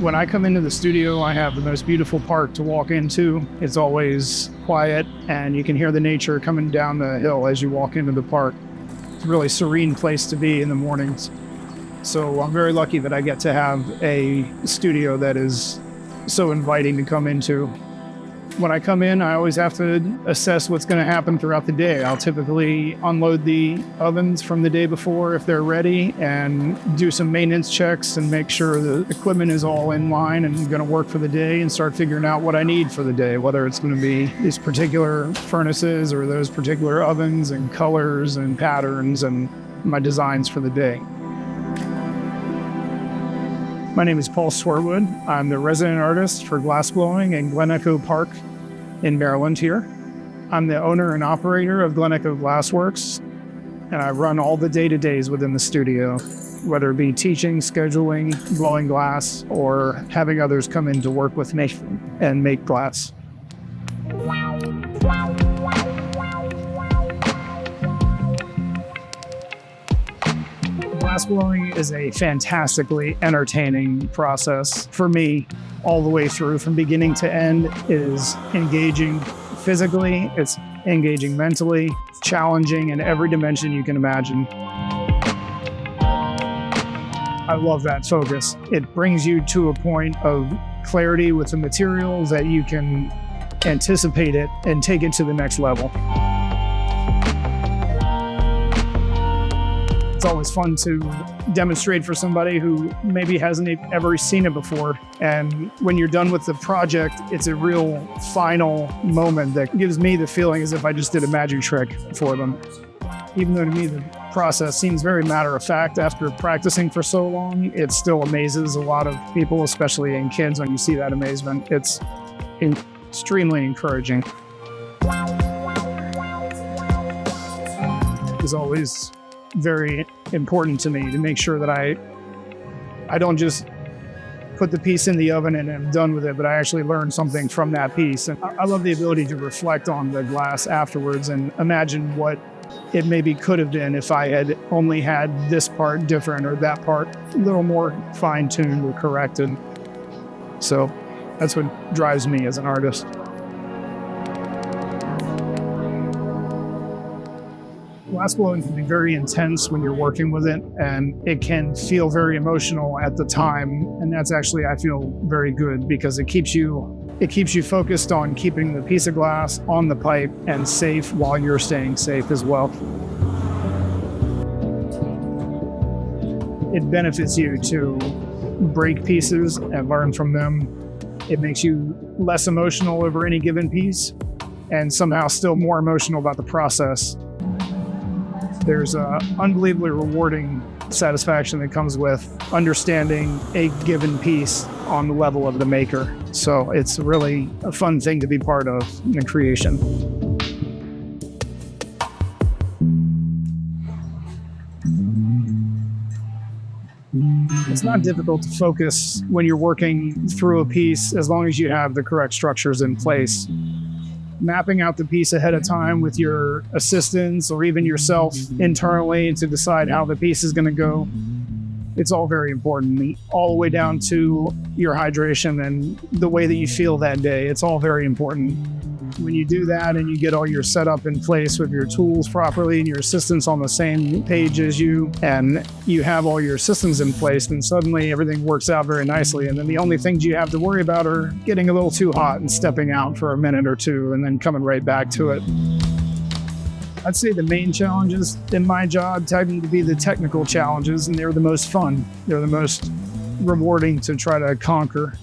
When I come into the studio, I have the most beautiful park to walk into. It's always quiet, and you can hear the nature coming down the hill as you walk into the park. It's a really serene place to be in the mornings. So I'm very lucky that I get to have a studio that is so inviting to come into. When I come in, I always have to assess what's going to happen throughout the day. I'll typically unload the ovens from the day before if they're ready and do some maintenance checks and make sure the equipment is all in line and going to work for the day, and start figuring out what I need for the day, whether it's going to be these particular furnaces or those particular ovens and colors and patterns and my designs for the day. My name is Paul Swerwood. I'm the resident artist for glassblowing in Glen Echo Park in Maryland here. I'm the owner and operator of Glen Echo Glassworks, and I run all the day-to-days within the studio, whether it be teaching, scheduling, blowing glass, or having others come in to work with me and make glass. Glassblowing is a fantastically entertaining process for me all the way through from beginning to end. It is engaging physically, it's engaging mentally, challenging in every dimension you can imagine. I love that focus. It brings you to a point of clarity with the materials that you can anticipate it and take it to the next level. It's always fun to demonstrate for somebody who maybe hasn't ever seen it before. And when you're done with the project, it's a real final moment that gives me the feeling as if I just did a magic trick for them. Even though to me the process seems very matter of fact after practicing for so long, it still amazes a lot of people, especially in kids, when you see that amazement. It's extremely encouraging. It's always very important to me to make sure that I don't just put the piece in the oven and I'm done with it, but I actually learn something from that piece. And I love the ability to reflect on the glass afterwards and imagine what it maybe could have been if I had only had this part different or that part a little more fine-tuned or corrected. So that's what drives me as an artist. Glassblowing can be very intense when you're working with it, and it can feel very emotional at the time. And that's actually, I feel, very good because it keeps you focused on keeping the piece of glass on the pipe and safe while you're staying safe as well. It benefits you to break pieces and learn from them. It makes you less emotional over any given piece and somehow still more emotional about the process. There's an unbelievably rewarding satisfaction that comes with understanding a given piece on the level of the maker. So it's really a fun thing to be part of in the creation. It's not difficult to focus when you're working through a piece as long as you have the correct structures in place. Mapping out the piece ahead of time with your assistants or even yourself internally to decide how the piece is going to go. It's all very important, all the way down to your hydration and the way that you feel that day. It's all very important. When you do that and you get all your setup in place with your tools properly and your assistants on the same page as you, and you have all your systems in place, then suddenly everything works out very nicely. And then the only things you have to worry about are getting a little too hot and stepping out for a minute or two and then coming right back to it. I'd say the main challenges in my job tend to be the technical challenges, and they're the most fun. They're the most rewarding to try to conquer.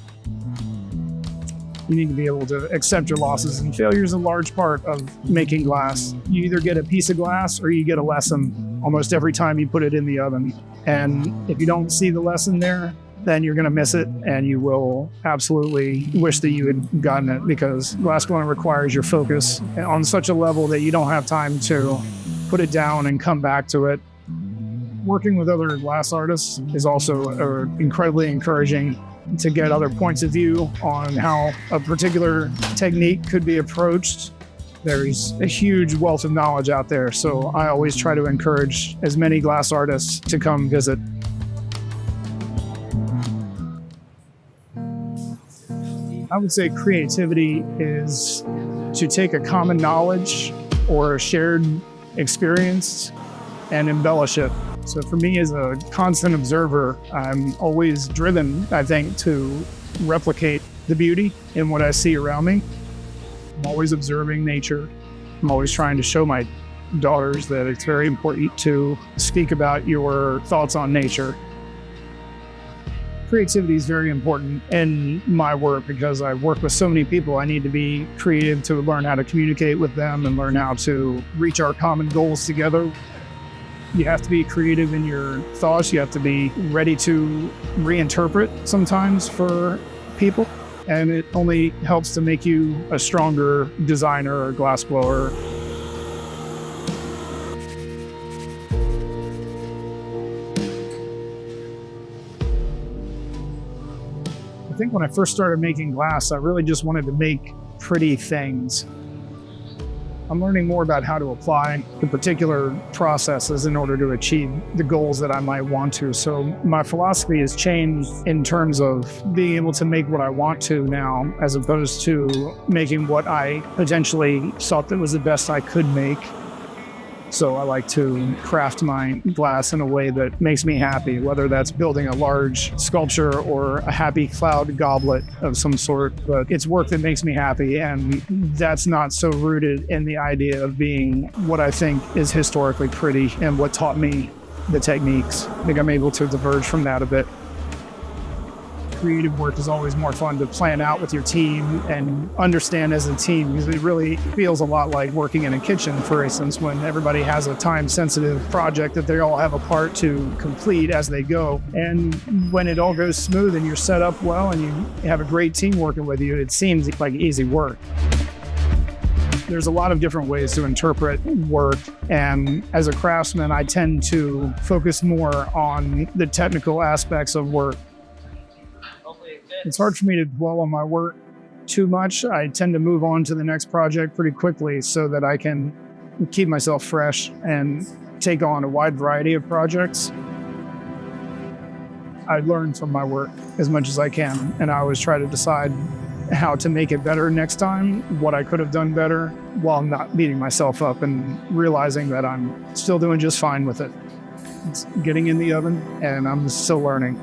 You need to be able to accept your losses, and failure is a large part of making glass. You either get a piece of glass or you get a lesson almost every time you put it in the oven. And if you don't see the lesson there, then you're going to miss it, and you will absolutely wish that you had gotten it, because glassblowing requires your focus on such a level that you don't have time to put it down and come back to it. Working with other glass artists is also incredibly encouraging to get other points of view on how a particular technique could be approached. There's a huge wealth of knowledge out there, so I always try to encourage as many glass artists to come visit. I would say creativity is to take a common knowledge or a shared experience and embellish it. So for me, as a constant observer, I'm always driven, I think, to replicate the beauty in what I see around me. I'm always observing nature. I'm always trying to show my daughters that it's very important to speak about your thoughts on nature. Creativity is very important in my work because I work with so many people. I need to be creative to learn how to communicate with them and learn how to reach our common goals together. You have to be creative in your thoughts. You have to be ready to reinterpret sometimes for people. And it only helps to make you a stronger designer or glassblower. I think when I first started making glass, I really just wanted to make pretty things. I'm learning more about how to apply the particular processes in order to achieve the goals that I might want to. So my philosophy has changed in terms of being able to make what I want to now, as opposed to making what I potentially thought that was the best I could make. So I like to craft my glass in a way that makes me happy, whether that's building a large sculpture or a happy cloud goblet of some sort. But it's work that makes me happy, and that's not so rooted in the idea of being what I think is historically pretty and what taught me the techniques. I think I'm able to diverge from that a bit. Creative work is always more fun to plan out with your team and understand as a team, because it really feels a lot like working in a kitchen, for instance, when everybody has a time-sensitive project that they all have a part to complete as they go. And when it all goes smooth and you're set up well and you have a great team working with you, it seems like easy work. There's a lot of different ways to interpret work, and as a craftsman, I tend to focus more on the technical aspects of work. It's hard for me to dwell on my work too much. I tend to move on to the next project pretty quickly so that I can keep myself fresh and take on a wide variety of projects. I learn from my work as much as I can, and I always try to decide how to make it better next time, what I could have done better, while not beating myself up and realizing that I'm still doing just fine with it. It's getting in the oven, and I'm still learning.